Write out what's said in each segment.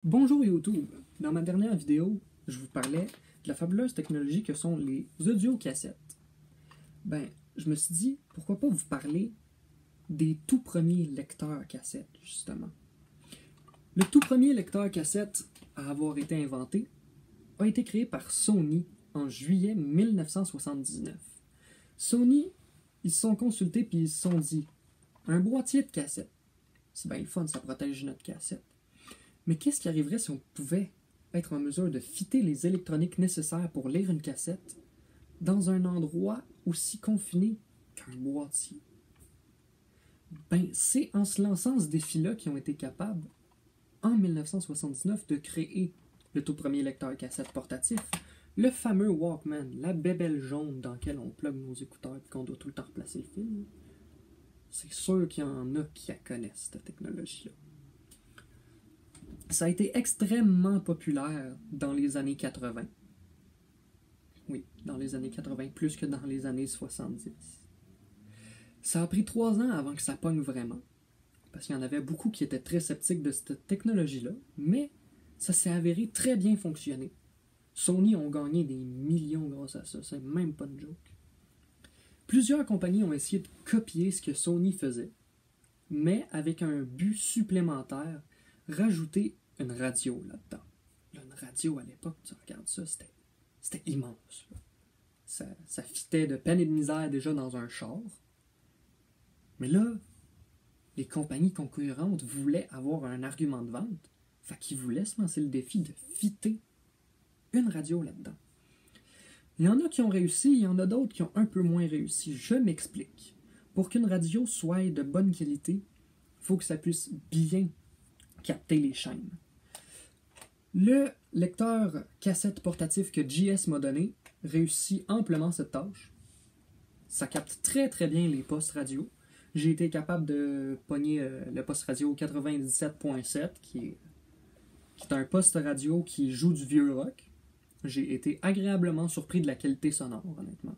Bonjour YouTube! Dans ma dernière vidéo, je vous parlais de la fabuleuse technologie que sont les audiocassettes. Je me suis dit, pourquoi pas vous parler des tout premiers lecteurs cassettes, justement. Le tout premier lecteur cassette à avoir été inventé a été créé par Sony en juillet 1979. Sony, ils se sont consultés puis ils se sont dit, un boîtier de cassette, c'est bien le fun, ça protège notre cassette. Mais qu'est-ce qui arriverait si on pouvait être en mesure de fitter les électroniques nécessaires pour lire une cassette dans un endroit aussi confiné qu'un boîtier? C'est en se lançant ce défi-là qu'ils ont été capables, en 1979, de créer le tout premier lecteur cassette portatif, le fameux Walkman, la bébelle jaune dans laquelle on plug nos écouteurs et qu'on doit tout le temps replacer le fil. C'est sûr qu'il y en a qui la connaissent, cette technologie-là. Ça a été extrêmement populaire dans les années 80. Oui, dans les années 80, plus que dans les années 70. Ça a pris 3 ans avant que ça pogne vraiment, parce qu'il y en avait beaucoup qui étaient très sceptiques de cette technologie-là, mais ça s'est avéré très bien fonctionner. Sony ont gagné des millions grâce à ça, c'est même pas une joke. Plusieurs compagnies ont essayé de copier ce que Sony faisait, mais avec un but supplémentaire, rajouter une radio là-dedans. Une radio à l'époque, tu regardes ça, c'était immense. Ça fitait de peine et de misère déjà dans un char. Mais là, les compagnies concurrentes voulaient avoir un argument de vente. Fait qu'ils voulaient se lancer le défi de fitter une radio là-dedans. Il y en a qui ont réussi, il y en a d'autres qui ont un peu moins réussi. Je m'explique. Pour qu'une radio soit de bonne qualité, il faut que ça puisse bien capter les chaînes. Le lecteur cassette portatif que JS m'a donné réussit amplement cette tâche. Ça capte très très bien les postes radio. J'ai été capable de pogner le poste radio 97.7 qui est un poste radio qui joue du vieux rock. J'ai été agréablement surpris de la qualité sonore, honnêtement.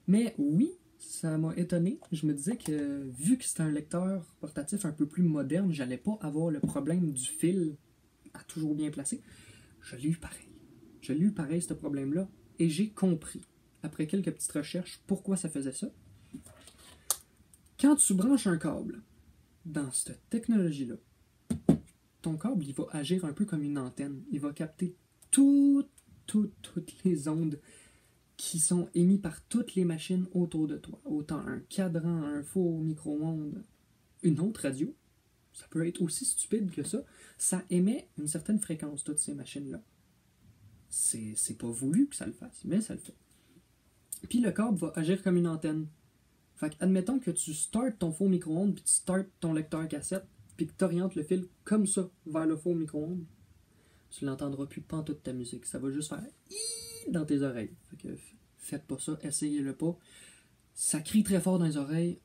Mais oui, ça m'a étonné. Je me disais que vu que c'était un lecteur portatif un peu plus moderne, j'allais pas avoir le problème du fil à toujours bien placé. Je l'ai eu pareil. Je l'ai eu pareil, ce problème-là, et j'ai compris, après quelques petites recherches, pourquoi ça faisait ça. Quand tu branches un câble dans cette technologie-là, ton câble, il va agir un peu comme une antenne. Il va capter toutes les ondes qui sont émises par toutes les machines autour de toi. Autant un cadran, un four, micro-ondes, une autre radio. Ça peut être aussi stupide que ça. Ça émet une certaine fréquence, toutes ces machines-là. C'est pas voulu que ça le fasse, mais ça le fait. Puis le câble va agir comme une antenne. Fait que, admettons que tu startes ton four micro-ondes, puis tu startes ton lecteur cassette, puis que tu orientes le fil comme ça vers le four micro-ondes, tu l'entendras plus pantoute ta musique. Ça va juste faire dans tes oreilles. Fait que faites pas ça, essayez-le pas. Ça crie très fort dans les oreilles.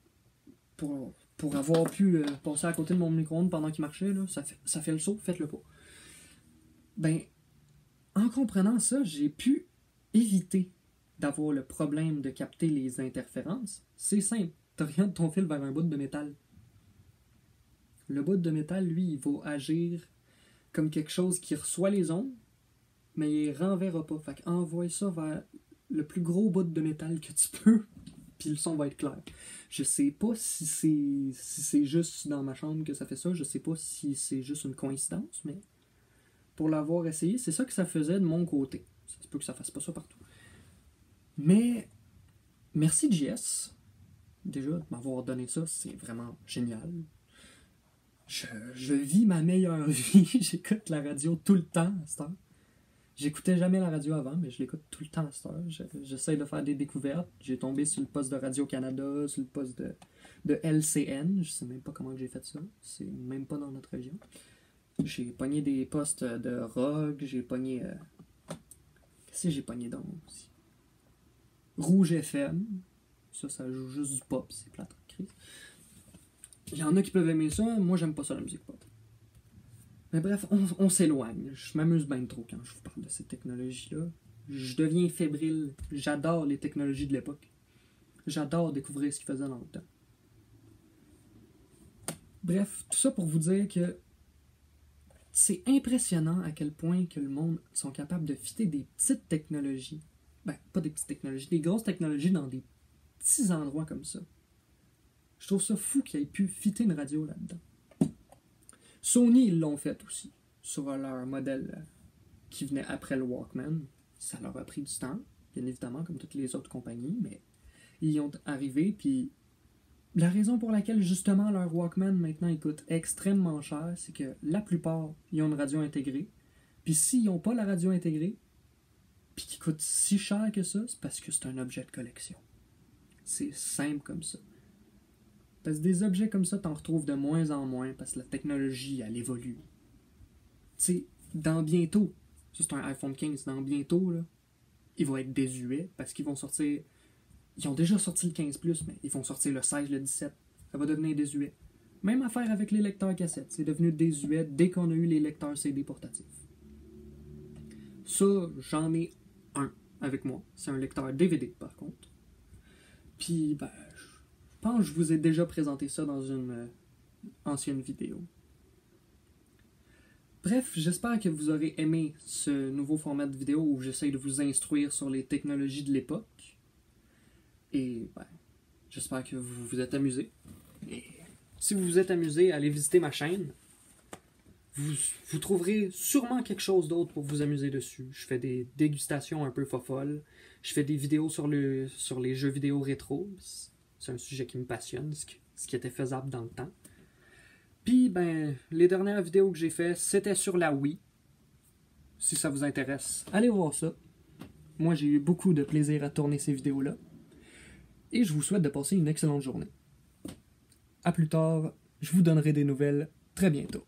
Pour avoir pu passer à côté de mon micro-ondes pendant qu'il marchait, là, ça fait le saut, faites-le pas. En comprenant ça, j'ai pu éviter d'avoir le problème de capter les interférences. C'est simple, t'orientes ton fil vers un bout de métal. Le bout de métal, lui, il va agir comme quelque chose qui reçoit les ondes, mais il les renverra pas. Fait qu'envoie ça vers le plus gros bout de métal que tu peux, puis le son va être clair. Je sais pas si c'est juste dans ma chambre que ça fait ça, je sais pas si c'est juste une coïncidence, mais pour l'avoir essayé, c'est ça que ça faisait de mon côté. Ça se peut que ça fasse pas ça partout. Mais merci JS, déjà, de m'avoir donné ça, c'est vraiment génial. Je vis ma meilleure vie, j'écoute la radio tout le temps à cette heure. J'écoutais jamais la radio avant, mais je l'écoute tout le temps à cette heure. J'essaie de faire des découvertes. J'ai tombé sur le poste de Radio-Canada, sur le poste de LCN. Je sais même pas comment j'ai fait ça. C'est même pas dans notre région. J'ai pogné des postes de rock. J'ai pogné... Qu'est-ce que j'ai pogné donc aussi? Rouge FM. Ça joue juste du pop. C'est plate. Il y en a qui peuvent aimer ça. Moi, j'aime pas ça, la musique pop. Mais bref, on s'éloigne. Je m'amuse bien trop quand je vous parle de ces technologies-là. Je deviens fébrile. J'adore les technologies de l'époque. J'adore découvrir ce qu'ils faisaient dans le temps. Bref, tout ça pour vous dire que c'est impressionnant à quel point que le monde sont capables de fitter des petites technologies. Ben, pas des petites technologies, des grosses technologies dans des petits endroits comme ça. Je trouve ça fou qu'ils aient pu fitter une radio là-dedans. Sony, ils l'ont fait aussi, sur leur modèle qui venait après le Walkman. Ça leur a pris du temps, bien évidemment, comme toutes les autres compagnies, mais ils y ont arrivé, puis la raison pour laquelle, justement, leur Walkman, maintenant, il coûte extrêmement cher, c'est que la plupart, ils ont une radio intégrée, puis s'ils n'ont pas la radio intégrée, puis qui coûte si cher que ça, c'est parce que c'est un objet de collection. C'est simple comme ça. Parce que des objets comme ça, t'en retrouves de moins en moins, parce que la technologie, elle évolue. Tu sais, dans bientôt, ça c'est un iPhone 15, dans bientôt, là, il va être désuet, parce qu'ils vont sortir... Ils ont déjà sorti le 15 +, mais ils vont sortir le 16, le 17. Ça va devenir désuet. Même affaire avec les lecteurs cassettes. C'est devenu désuet dès qu'on a eu les lecteurs CD portatifs. Ça, j'en ai un avec moi. C'est un lecteur DVD, par contre. Puis, ben, je pense que je vous ai déjà présenté ça dans une ancienne vidéo. Bref, j'espère que vous aurez aimé ce nouveau format de vidéo où j'essaye de vous instruire sur les technologies de l'époque. Et ben, j'espère que vous vous êtes amusés. Et si vous vous êtes amusé, allez visiter ma chaîne. Vous trouverez sûrement quelque chose d'autre pour vous amuser dessus. Je fais des dégustations un peu fofolles. Je fais des vidéos sur les jeux vidéo rétro. C'est un sujet qui me passionne, ce qui était faisable dans le temps. Puis, ben, les dernières vidéos que j'ai faites, c'était sur la Wii. Si ça vous intéresse, allez voir ça. Moi, j'ai eu beaucoup de plaisir à tourner ces vidéos-là. Et je vous souhaite de passer une excellente journée. À plus tard, je vous donnerai des nouvelles très bientôt.